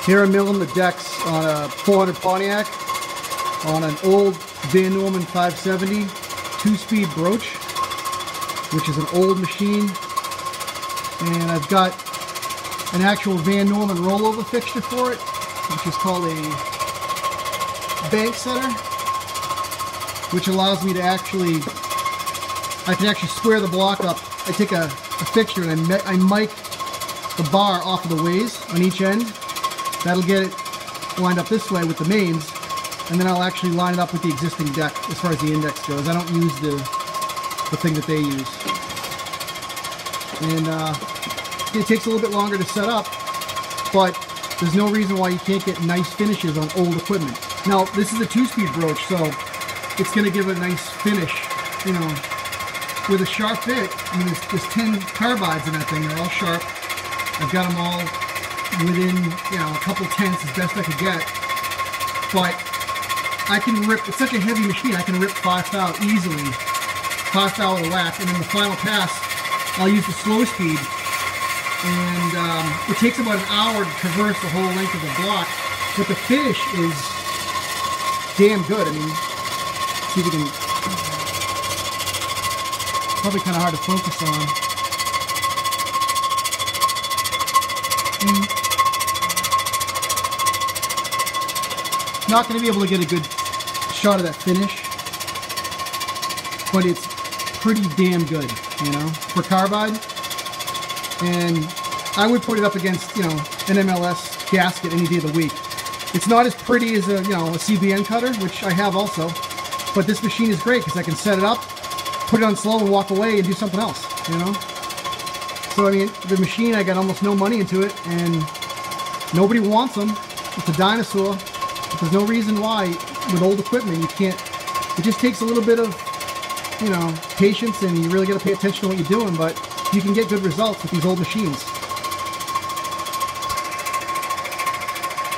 Here I'm milling the decks on a 400 Pontiac on an old Van Norman 570 2-speed broach, which is an old machine. And I've got an actual Van Norman rollover fixture for it, which is called a bank setter, which allows me to I can actually square the block up. I take a fixture and I mic the bar off of the ways on each end. That'll get it lined up this way with the mains, and then I'll actually line it up with the existing deck as far as the index goes. I don't use the thing that they use. And it takes a little bit longer to set up, but there's no reason why you can't get nice finishes on old equipment. Now, this is a 2-speed broach, so it's going to give a nice finish, you know, with a sharp bit. I mean, there's 10 carbides in that thing. They're all sharp. I've got them all within, you know, a couple tenths as best I could get. But I can rip, it's such a heavy machine, I can rip 5 thou easily. 5 thou with a whack, and then the final pass, I'll use the slow speed. And it takes about an hour to traverse the whole length of the block, but the finish is damn good. I mean, see if we can, probably kind of hard to focus on. Not going to be able to get a good shot of that finish, but it's pretty damn good, you know, for carbide. And I would put it up against, you know, an MLS gasket any day of the week. It's not as pretty as a, you know, a CBN cutter, which I have also, but this machine is great because I can set it up, put it on slow and walk away and do something else, you know. So I mean, the machine, I got almost no money into it, and nobody wants them. It's a dinosaur. But there's no reason why with old equipment you can't. It just takes a little bit of, you know, patience, and you really got to pay attention to what you're doing, but you can get good results with these old machines.